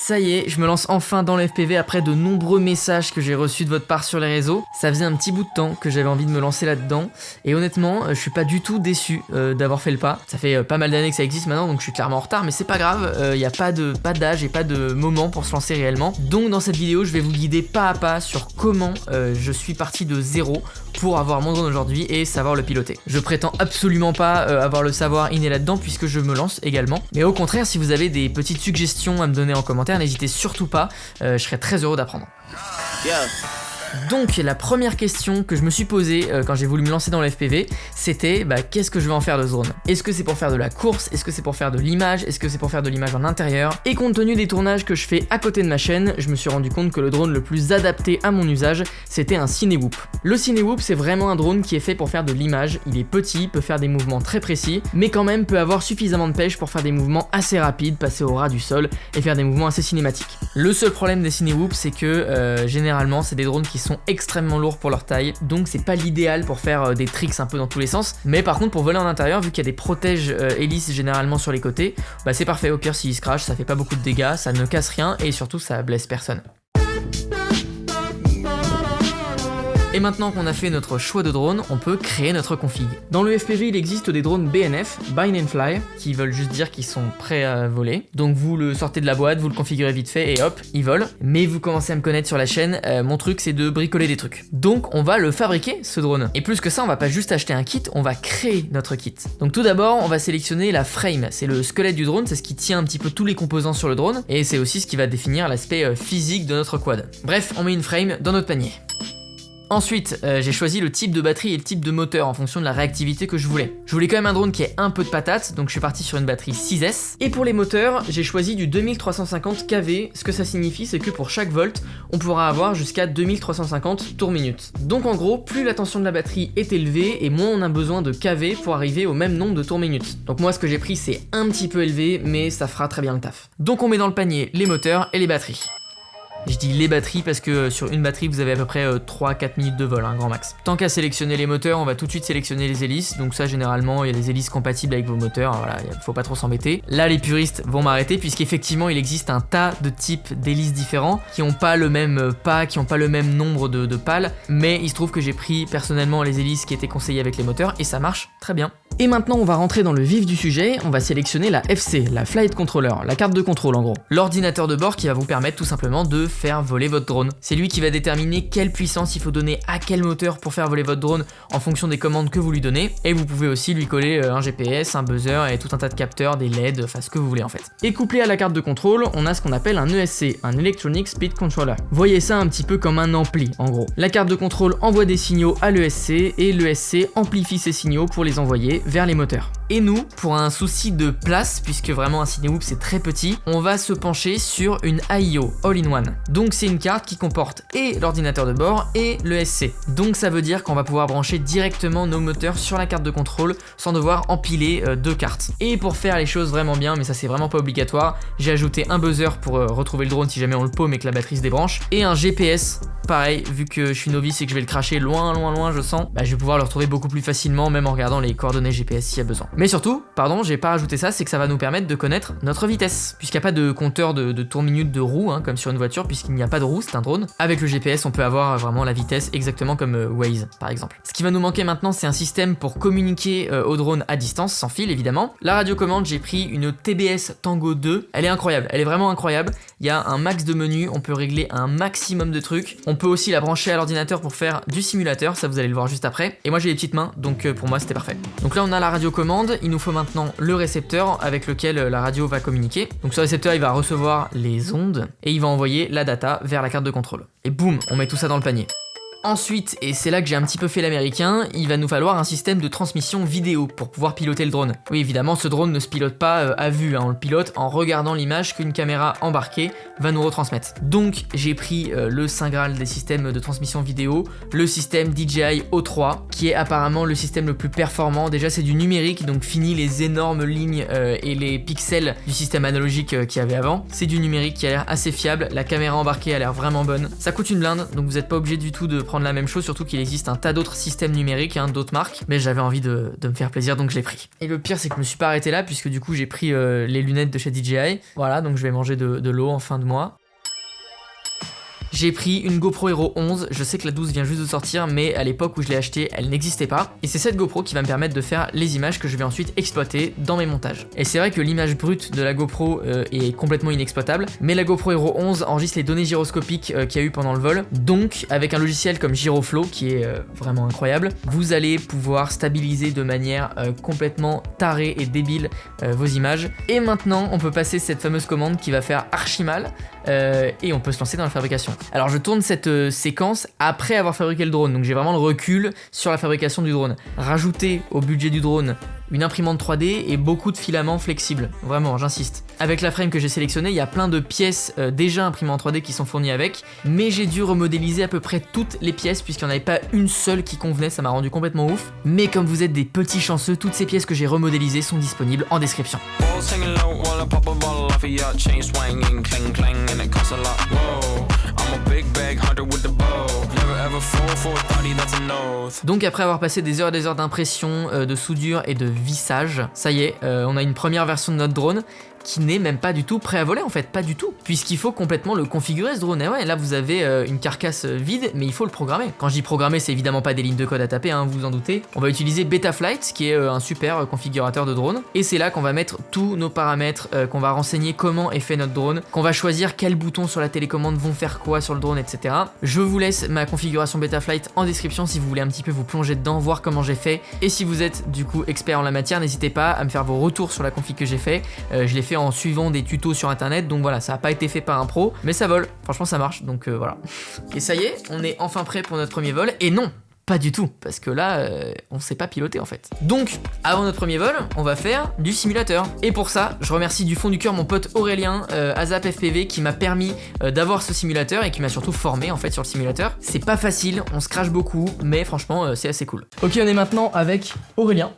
Ça y est, je me lance enfin dans le FPV après de nombreux messages que j'ai reçus de votre part sur les réseaux. Ça faisait un petit bout de temps que j'avais envie de me lancer là-dedans et honnêtement, je suis pas du tout déçu d'avoir fait le pas. Ça fait pas mal d'années que ça existe maintenant, donc je suis clairement en retard, mais c'est pas grave, y a pas d'âge et pas de moment pour se lancer réellement. Donc dans cette vidéo, je vais vous guider pas à pas sur comment je suis parti de zéro pour avoir mon drone aujourd'hui et savoir le piloter. Je prétends absolument pas avoir le savoir inné là-dedans puisque je me lance également. Mais au contraire, si vous avez des petites suggestions à me donner en commentaire, n'hésitez surtout pas, je serais très heureux d'apprendre. Donc la première question que je me suis posée quand j'ai voulu me lancer dans le FPV, c'était qu'est-ce que je vais en faire de ce drone? Est-ce que c'est pour faire de la course? Est-ce que c'est pour faire de l'image? Est-ce que c'est pour faire de l'image en intérieur? Et compte tenu des tournages que je fais à côté de ma chaîne, je me suis rendu compte que le drone le plus adapté à mon usage, c'était un Cinewhoop. Le Cinewhoop, c'est vraiment un drone qui est fait pour faire de l'image. Il est petit, peut faire des mouvements très précis, mais quand même peut avoir suffisamment de pêche pour faire des mouvements assez rapides, passer au ras du sol et faire des mouvements assez cinématiques. Le seul problème des Cinewhoop, c'est que généralement, c'est des drones qui sont extrêmement lourds pour leur taille, donc c'est pas l'idéal pour faire des tricks un peu dans tous les sens, mais par contre pour voler en intérieur, vu qu'il y a des protèges hélices généralement sur les côtés, c'est parfait. Au pire, s'il se crache, ça fait pas beaucoup de dégâts, ça ne casse rien et surtout ça blesse personne. Et maintenant qu'on a fait notre choix de drone, on peut créer notre config. Dans le FPV, il existe des drones BNF, Bind and Fly, qui veulent juste dire qu'ils sont prêts à voler. Donc vous le sortez de la boîte, vous le configurez vite fait et hop, il vole. Mais vous commencez à me connaître sur la chaîne, mon truc c'est de bricoler des trucs. Donc on va le fabriquer, ce drone. Et plus que ça, on va pas juste acheter un kit, on va créer notre kit. Donc tout d'abord, on va sélectionner la frame. C'est le squelette du drone, c'est ce qui tient un petit peu tous les composants sur le drone. Et c'est aussi ce qui va définir l'aspect physique de notre quad. Bref, on met une frame dans notre panier. Ensuite, j'ai choisi le type de batterie et le type de moteur en fonction de la réactivité que je voulais. Je voulais quand même un drone qui ait un peu de patate, donc je suis parti sur une batterie 6S. Et pour les moteurs, j'ai choisi du 2350 kV. Ce que ça signifie, c'est que pour chaque volt, on pourra avoir jusqu'à 2350 tours minutes. Donc en gros, plus la tension de la batterie est élevée et moins on a besoin de kV pour arriver au même nombre de tours minutes. Donc moi, ce que j'ai pris, c'est un petit peu élevé, mais ça fera très bien le taf. Donc on met dans le panier les moteurs et les batteries. Je dis les batteries parce que sur une batterie vous avez à peu près 3-4 minutes de vol, grand max. Tant qu'à sélectionner les moteurs, on va tout de suite sélectionner les hélices. Donc ça, généralement, il y a des hélices compatibles avec vos moteurs, voilà, faut pas trop s'embêter. Là, les puristes vont m'arrêter puisqu'effectivement il existe un tas de types d'hélices différents qui ont pas le même pas, qui ont pas le même nombre de pales, mais il se trouve que j'ai pris personnellement les hélices qui étaient conseillées avec les moteurs et ça marche très bien. Et maintenant on va rentrer dans le vif du sujet, on va sélectionner la FC, la Flight Controller, la carte de contrôle en gros. L'ordinateur de bord qui va vous permettre tout simplement de faire voler votre drone. C'est lui qui va déterminer quelle puissance il faut donner à quel moteur pour faire voler votre drone en fonction des commandes que vous lui donnez. Et vous pouvez aussi lui coller un GPS, un buzzer et tout un tas de capteurs, des LED, enfin ce que vous voulez en fait. Et couplé à la carte de contrôle, on a ce qu'on appelle un ESC, un Electronic Speed Controller. Voyez ça un petit peu comme un ampli en gros. La carte de contrôle envoie des signaux à l'ESC et l'ESC amplifie ces signaux pour les envoyer vers les moteurs. Et nous, pour un souci de place, puisque vraiment un Cinewhoop c'est très petit, on va se pencher sur une AIO All-in-One. Donc c'est une carte qui comporte et l'ordinateur de bord et le SC. Donc ça veut dire qu'on va pouvoir brancher directement nos moteurs sur la carte de contrôle sans devoir empiler deux cartes. Et pour faire les choses vraiment bien, mais ça c'est vraiment pas obligatoire, j'ai ajouté un buzzer pour retrouver le drone si jamais on le paume et que la batterie se débranche, et un GPS. Pareil, vu que je suis novice et que je vais le cracher loin, je sens, je vais pouvoir le retrouver beaucoup plus facilement, même en regardant les coordonnées GPS s'il y a besoin. Mais surtout, pardon, j'ai pas rajouté ça, c'est que ça va nous permettre de connaître notre vitesse. Puisqu'il n'y a pas de compteur de tours minutes de roue, comme sur une voiture, puisqu'il n'y a pas de roue, c'est un drone. Avec le GPS, on peut avoir vraiment la vitesse exactement comme Waze, par exemple. Ce qui va nous manquer maintenant, c'est un système pour communiquer au drone à distance, sans fil évidemment. La radiocommande, j'ai pris une TBS Tango 2. Elle est incroyable, elle est vraiment incroyable. Il y a un max de menus, on peut régler un maximum de trucs. On peut aussi la brancher à l'ordinateur pour faire du simulateur, ça vous allez le voir juste après. Et moi j'ai des petites mains, donc pour moi c'était parfait. Donc là on a la radiocommande, il nous faut maintenant le récepteur avec lequel la radio va communiquer. Donc ce récepteur il va recevoir les ondes et il va envoyer la data vers la carte de contrôle. Et boum, on met tout ça dans le panier. Ensuite, et c'est là que j'ai un petit peu fait l'américain, il va nous falloir un système de transmission vidéo pour pouvoir piloter le drone. Oui, évidemment, ce drone ne se pilote pas à vue, on le pilote en regardant l'image qu'une caméra embarquée va nous retransmettre. Donc, j'ai pris le saint graal des systèmes de transmission vidéo, le système DJI O3, qui est apparemment le système le plus performant. Déjà, c'est du numérique, donc fini les énormes lignes et les pixels du système analogique qu'il y avait avant. C'est du numérique qui a l'air assez fiable, la caméra embarquée a l'air vraiment bonne. Ça coûte une blinde, donc vous n'êtes pas obligé du tout de prendre la même chose, surtout qu'il existe un tas d'autres systèmes numériques, hein, d'autres marques, mais j'avais envie de me faire plaisir, donc je l'ai pris. Et le pire, c'est que je me suis pas arrêté là, puisque du coup j'ai pris les lunettes de chez DJI. Voilà, donc je vais manger de l'eau en fin de mois. J'ai pris une GoPro Hero 11, je sais que la 12 vient juste de sortir, mais à l'époque où je l'ai achetée, elle n'existait pas. Et c'est cette GoPro qui va me permettre de faire les images que je vais ensuite exploiter dans mes montages. Et c'est vrai que l'image brute de la GoPro est complètement inexploitable, mais la GoPro Hero 11 enregistre les données gyroscopiques qu'il y a eu pendant le vol. Donc, avec un logiciel comme Gyroflow, qui est vraiment incroyable, vous allez pouvoir stabiliser de manière complètement tarée et débile vos images. Et maintenant, on peut passer cette fameuse commande qui va faire archi mal, et on peut se lancer dans la fabrication. Alors je tourne cette séquence après avoir fabriqué le drone, donc j'ai vraiment le recul sur la fabrication du drone. Rajouter au budget du drone une imprimante 3D et beaucoup de filaments flexibles, vraiment j'insiste. Avec la frame que j'ai sélectionnée, il y a plein de pièces déjà imprimées en 3D qui sont fournies avec, mais j'ai dû remodéliser à peu près toutes les pièces puisqu'il n'y en avait pas une seule qui convenait, ça m'a rendu complètement ouf. Mais comme vous êtes des petits chanceux, toutes ces pièces que j'ai remodélisées sont disponibles en description. Donc après avoir passé des heures d'impression, de soudure et de vissage, ça y est, on a une première version de notre drone qui n'est même pas du tout prêt à voler en fait, pas du tout, puisqu'il faut complètement le configurer ce drone. Et ouais, là vous avez une carcasse vide, mais il faut le programmer. Quand je dis programmer, c'est évidemment pas des lignes de code à taper, hein, vous vous en doutez. On va utiliser Betaflight, qui est un super configurateur de drone, et c'est là qu'on va mettre tous nos paramètres, qu'on va renseigner comment est fait notre drone, qu'on va choisir quels boutons sur la télécommande vont faire quoi sur le drone, etc. Je vous laisse ma configuration Betaflight en description si vous voulez un petit peu vous plonger dedans, voir comment j'ai fait, et si vous êtes du coup expert en la matière, n'hésitez pas à me faire vos retours sur la config que j'ai fait. Je l'ai fait en suivant des tutos sur internet, donc voilà, ça n'a pas été fait par un pro, mais ça vole, franchement ça marche, donc voilà. Et ça y est, on est enfin prêt pour notre premier vol, et non, pas du tout, parce que là, on sait pas piloter en fait. Donc, avant notre premier vol, on va faire du simulateur. Et pour ça, je remercie du fond du cœur mon pote Aurélien, Azap FPV, qui m'a permis d'avoir ce simulateur et qui m'a surtout formé en fait sur le simulateur. C'est pas facile, on se crache beaucoup, mais franchement, c'est assez cool. Ok, on est maintenant avec Aurélien,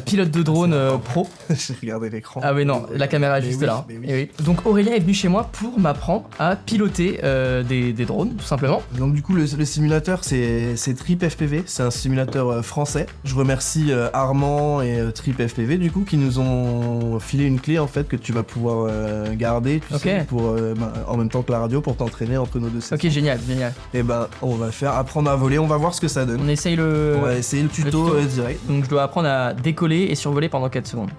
pilote de drone pro. J'ai regardé l'écran. Ah oui, non, la caméra est juste oui, là. Oui. Et oui. Donc Aurélien est venu chez moi pour m'apprendre à piloter des drones, tout simplement. Donc du coup, le simulateur, c'est Trip FPV. C'est un simulateur français. Je remercie Armand et Trip FPV du coup qui nous ont filé une clé en fait que tu vas pouvoir garder tu sais, pour en même temps que la radio pour t'entraîner entre nos deux sessions. Ok, génial. Et ben on va faire apprendre à voler, on va voir ce que ça donne. On essaye On va essayer le tuto direct. Donc je dois apprendre à décoller et survoler pendant 4 secondes.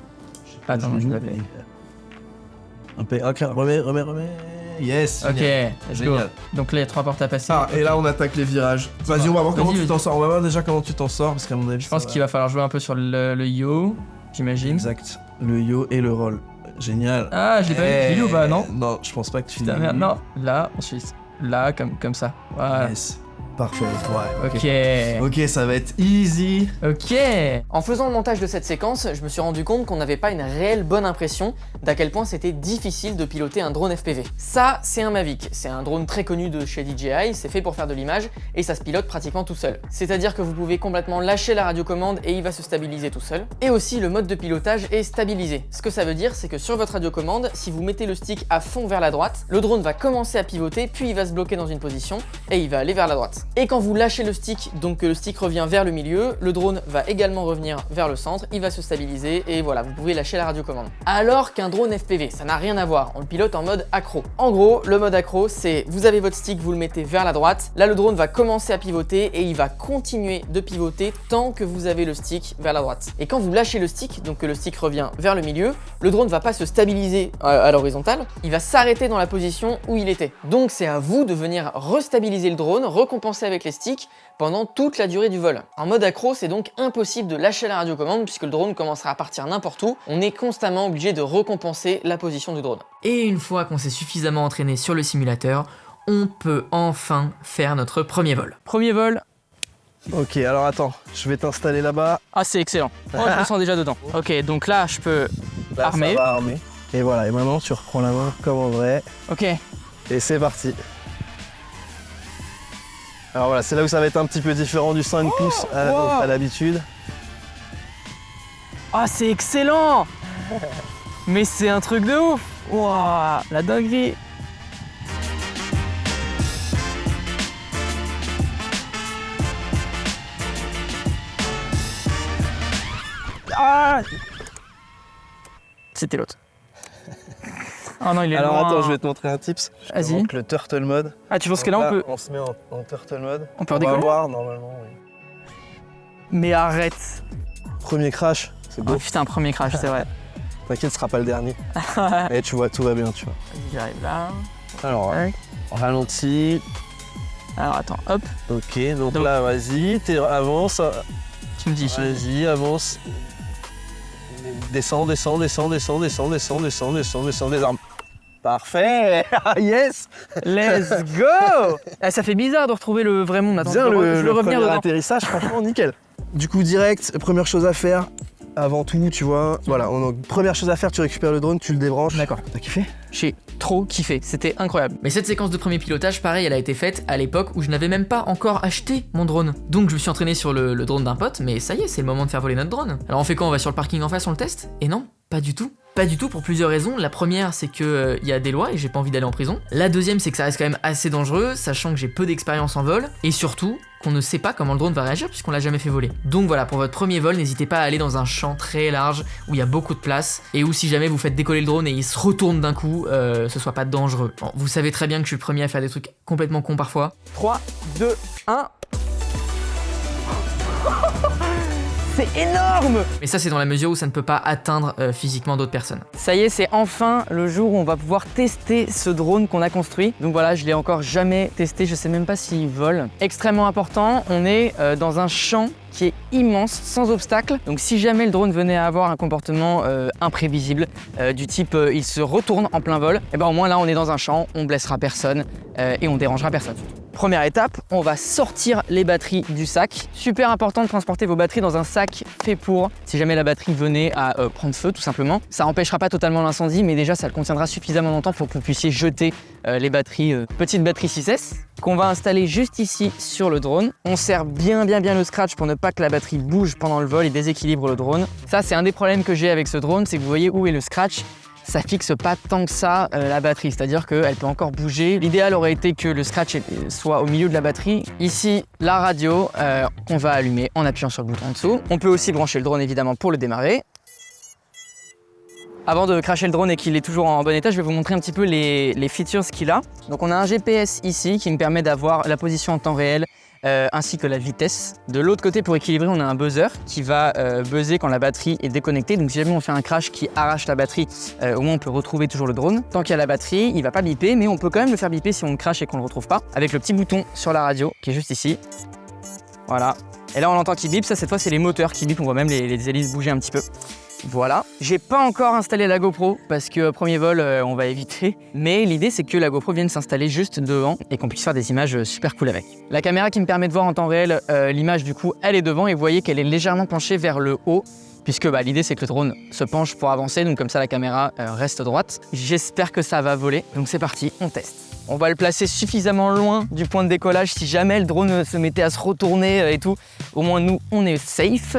Attends, je l'avais. Remets. Yes. Ok, let's go. Donc là il y a 3 portes à passer. Ah, et là on attaque les virages. Vas-y, on va voir comment tu t'en sors. On va voir déjà comment tu t'en sors parce qu'à mon avis. Je pense qu'il va falloir jouer un peu sur le yo, j'imagine. Exact. Le yo et le roll. Génial. Ah, je l'ai pas vu. Je l'ai ou pas, non? Non, je pense pas que tu Putain, merde, non. Là, ensuite. Là, comme ça. Voilà. Yes. Parfait, ouais. Ok, ça va être easy. Ok. En faisant le montage de cette séquence, je me suis rendu compte qu'on n'avait pas une réelle bonne impression d'à quel point c'était difficile de piloter un drone FPV. Ça, c'est un Mavic. C'est un drone très connu de chez DJI, c'est fait pour faire de l'image et ça se pilote pratiquement tout seul. C'est-à-dire que vous pouvez complètement lâcher la radiocommande et il va se stabiliser tout seul. Et aussi, le mode de pilotage est stabilisé. Ce que ça veut dire, c'est que sur votre radiocommande, si vous mettez le stick à fond vers la droite, le drone va commencer à pivoter, puis il va se bloquer dans une position et il va aller vers la droite. Et quand vous lâchez le stick, donc que le stick revient vers le milieu, le drone va également revenir vers le centre, il va se stabiliser et voilà, vous pouvez lâcher la radiocommande. Alors qu'un drone FPV, ça n'a rien à voir, on le pilote en mode accro. En gros, le mode accro, c'est vous avez votre stick, vous le mettez vers la droite, là le drone va commencer à pivoter et il va continuer de pivoter tant que vous avez le stick vers la droite. Et quand vous lâchez le stick, donc que le stick revient vers le milieu, le drone va pas se stabiliser à l'horizontale, il va s'arrêter dans la position où il était. Donc c'est à vous de venir restabiliser le drone, recompenser avec les sticks pendant toute la durée du vol. En mode accro, c'est donc impossible de lâcher la radiocommande puisque le drone commencera à partir n'importe où. On est constamment obligé de recompenser la position du drone. Et une fois qu'on s'est suffisamment entraîné sur le simulateur, on peut enfin faire notre premier vol. Premier vol. Ok, alors attends, je vais t'installer là-bas. Ah, c'est excellent. Oh, je me sens déjà dedans. Ok, donc là, je peux armer. Ça va armer. Et voilà, et maintenant tu reprends la main comme en vrai. Ok. Et c'est parti. Alors voilà, c'est là où ça va être un petit peu différent du 5 pouces à l'habitude. Ah, c'est excellent. Mais c'est un truc de ouf. Waouh, la dinguerie. Ah, c'était l'autre. Oh non, il est Alors loin. attends, je vais te montrer un tips. Vas-y. Donc le turtle mode. Ah, tu penses que là, on peut... On se met en turtle mode. On peut On va redécoller. voir normalement. Oui. Mais arrête. Premier crash, c'est Oh beau. putain, premier crash, c'est vrai. T'inquiète, ce sera pas le dernier. Et tu vois, tout va bien, tu vois. Vas-y, j'arrive là. Alors, Ouais. on ralentit. Alors attends, hop, Ok, donc Donc- là, vas-y, avance. tu me dis. Vas-y, avance. Descends, descends, descends, descends, descends, descends, descends, descends, descends des armes. Parfait. Yes. Let's go. Ah, ça fait bizarre de retrouver le vrai monde. Attends, Bien je le veux revenir premier dedans. atterrissage, franchement, nickel. Du coup, direct, première chose à faire, avant tout, tu vois. Voilà, première chose à faire, tu récupères le drone, tu le débranches. D'accord. T'as kiffé? J'ai trop kiffé, c'était incroyable. Mais cette séquence de premier pilotage, pareil, elle a été faite à l'époque où je n'avais même pas encore acheté mon drone. Donc je me suis entraîné sur le drone d'un pote, mais ça y est, c'est le moment de faire voler notre drone. Alors on fait quoi? On va sur le parking en face, on le teste? Et non, pas du tout. Pas du tout pour plusieurs raisons. La première, c'est que y a des lois et j'ai pas envie d'aller en prison. La deuxième, c'est que ça reste quand même assez dangereux, sachant que j'ai peu d'expérience en vol. Et surtout, qu'on ne sait pas comment le drone va réagir puisqu'on l'a jamais fait voler. Donc voilà, pour votre premier vol, n'hésitez pas à aller dans un champ très large où il y a beaucoup de place et où si jamais vous faites décoller le drone et il se retourne d'un coup, ce soit pas dangereux. Bon, vous savez très bien que je suis le premier à faire des trucs complètement cons parfois. 3, 2, 1... C'est énorme! Mais ça, c'est dans la mesure où ça ne peut pas atteindre physiquement d'autres personnes. Ça y est, c'est enfin le jour où on va pouvoir tester ce drone qu'on a construit. Donc voilà, je l'ai encore jamais testé, je sais même pas s'il vole. Extrêmement important, on est dans un champ qui est immense, sans obstacle. Donc si jamais le drone venait à avoir un comportement imprévisible, du type il se retourne en plein vol, et ben au moins là on est dans un champ, on blessera personne et on dérangera personne. Première étape, on va sortir les batteries du sac. Super important de transporter vos batteries dans un sac fait pour, si jamais la batterie venait à prendre feu tout simplement. Ça empêchera pas totalement l'incendie, mais déjà ça le contiendra suffisamment longtemps pour que vous puissiez jeter les batteries, petites batteries 6S, qu'on va installer juste ici sur le drone. On serre bien le scratch pour ne pas que la batterie bouge pendant le vol et déséquilibre le drone. Ça c'est un des problèmes que j'ai avec ce drone, c'est que vous voyez où est le scratch. Ça fixe pas tant que ça la batterie, c'est-à-dire qu'elle peut encore bouger. L'idéal aurait été que le scratch soit au milieu de la batterie. Ici, la radio qu'on va allumer en appuyant sur le bouton en dessous. On peut aussi brancher le drone évidemment pour le démarrer. Avant de cracher le drone et qu'il est toujours en bon état, je vais vous montrer un petit peu les features qu'il a. Donc on a un GPS ici qui me permet d'avoir la position en temps réel, ainsi que la vitesse. De l'autre côté, pour équilibrer, on a un buzzer qui va buzzer quand la batterie est déconnectée. Donc si jamais on fait un crash qui arrache la batterie, au moins on peut retrouver toujours le drone. Tant qu'il y a la batterie, il va pas biper, mais on peut quand même le faire biper si on crash et qu'on le retrouve pas, avec le petit bouton sur la radio qui est juste ici. Voilà. Et là on entend qu'il bip, ça cette fois c'est les moteurs qui bipent, on voit même les hélices bouger un petit peu. Voilà, j'ai pas encore installé la GoPro parce que premier vol on va éviter, mais l'idée c'est que la GoPro vienne s'installer juste devant et qu'on puisse faire des images super cool avec. La caméra qui me permet de voir en temps réel l'image du coup elle est devant et vous voyez qu'elle est légèrement penchée vers le haut puisque l'idée c'est que le drone se penche pour avancer, donc comme ça la caméra reste droite. J'espère que ça va voler, donc c'est parti, on teste. On va le placer suffisamment loin du point de décollage si jamais le drone se mettait à se retourner et tout, au moins nous on est safe.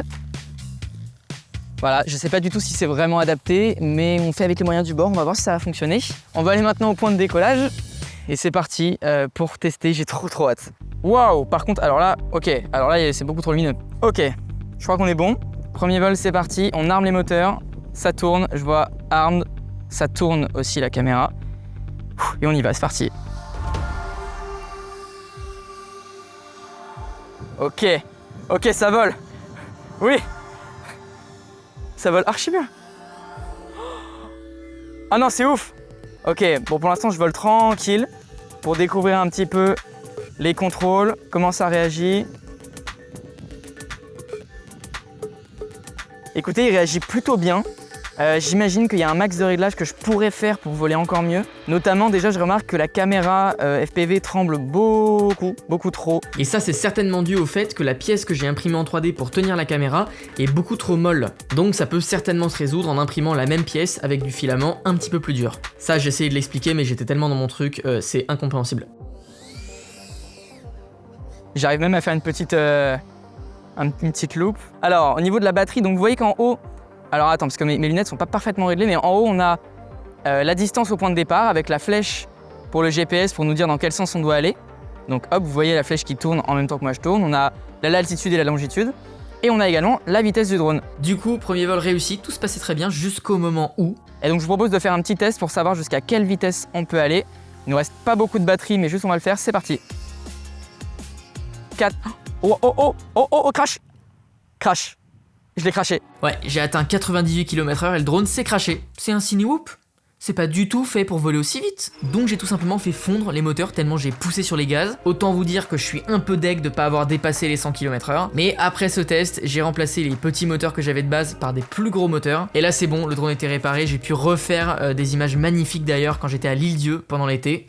Voilà, je sais pas du tout si c'est vraiment adapté, mais on fait avec les moyens du bord, on va voir si ça va fonctionner. On va aller maintenant au point de décollage, et c'est parti pour tester, j'ai trop hâte. Waouh, par contre, alors là, c'est beaucoup trop lumineux. Ok, je crois qu'on est bon. Premier vol, c'est parti, on arme les moteurs, ça tourne, je vois armed, ça tourne aussi la caméra. Et on y va, c'est parti. Ok, ça vole. Oui. Ça vole archi bien. Ah non, c'est ouf. Ok, bon pour l'instant je vole tranquille pour découvrir un petit peu les contrôles, comment ça réagit. Écoutez, il réagit plutôt bien. J'imagine qu'il y a un max de réglage que je pourrais faire pour voler encore mieux. Notamment, déjà, je remarque que la caméra FPV tremble beaucoup trop. Et ça, c'est certainement dû au fait que la pièce que j'ai imprimée en 3D pour tenir la caméra est beaucoup trop molle. Donc ça peut certainement se résoudre en imprimant la même pièce avec du filament un petit peu plus dur. Ça, j'ai essayé de l'expliquer, mais j'étais tellement dans mon truc, c'est incompréhensible. J'arrive même à faire une petite loupe. Alors, au niveau de la batterie, donc vous voyez qu'en haut, alors attends, parce que mes lunettes sont pas parfaitement réglées, mais en haut, on a la distance au point de départ avec la flèche pour le GPS pour nous dire dans quel sens on doit aller. Donc hop, vous voyez la flèche qui tourne en même temps que moi je tourne. On a l'altitude et la longitude. Et on a également la vitesse du drone. Du coup, premier vol réussi, tout se passait très bien jusqu'au moment où... Et donc je vous propose de faire un petit test pour savoir jusqu'à quelle vitesse on peut aller. Il nous reste pas beaucoup de batterie, mais juste on va le faire, c'est parti. 4... Oh, crash. Crash. Je l'ai crashé. Ouais, j'ai atteint 98 km/h et le drone s'est crashé. C'est un signe whoop. C'est pas du tout fait pour voler aussi vite. Donc j'ai tout simplement fait fondre les moteurs tellement j'ai poussé sur les gaz. Autant vous dire que je suis un peu deg de pas avoir dépassé les 100 km/h. Mais après ce test, j'ai remplacé les petits moteurs que j'avais de base par des plus gros moteurs. Et là c'est bon, le drone était réparé. J'ai pu refaire des images magnifiques d'ailleurs quand j'étais à l'Île-Dieu pendant l'été.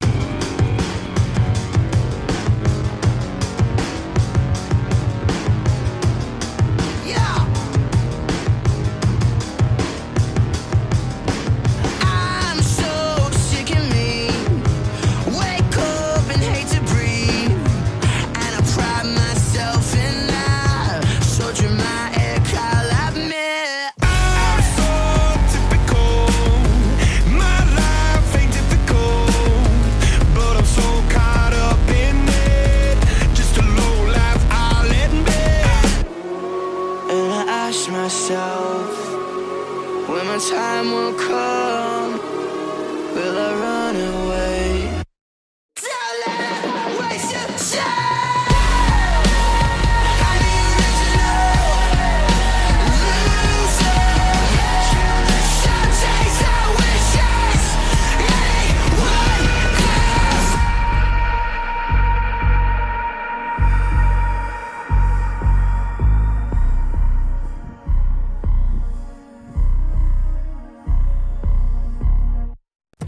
When my time will come, will I run away? Don't let it waste your time. I need you to know, loser. Some days I wish anyone else.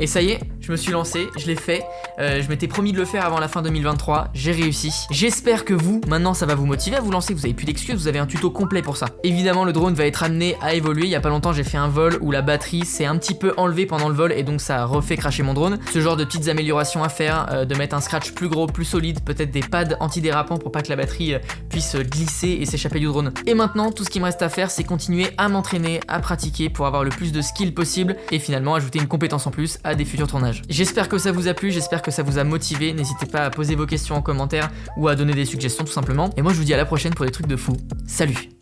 Et ça y est, je me suis lancé, je l'ai fait, je m'étais promis de le faire avant la fin 2023, j'ai réussi. J'espère que vous, maintenant ça va vous motiver à vous lancer, vous avez plus d'excuses, vous avez un tuto complet pour ça. Évidemment le drone va être amené à évoluer, il y a pas longtemps j'ai fait un vol où la batterie s'est un petit peu enlevée pendant le vol et donc ça a refait cracher mon drone. Ce genre de petites améliorations à faire, de mettre un scratch plus gros, plus solide, peut-être des pads antidérapants pour pas que la batterie puisse glisser et s'échapper du drone. Et maintenant tout ce qui me reste à faire c'est continuer à m'entraîner, à pratiquer pour avoir le plus de skills possible et finalement ajouter une compétence en plus à des futurs tournages. J'espère que ça vous a plu, j'espère que ça vous a motivé, n'hésitez pas à poser vos questions en commentaire ou à donner des suggestions tout simplement. Et moi je vous dis à la prochaine pour des trucs de fou. Salut!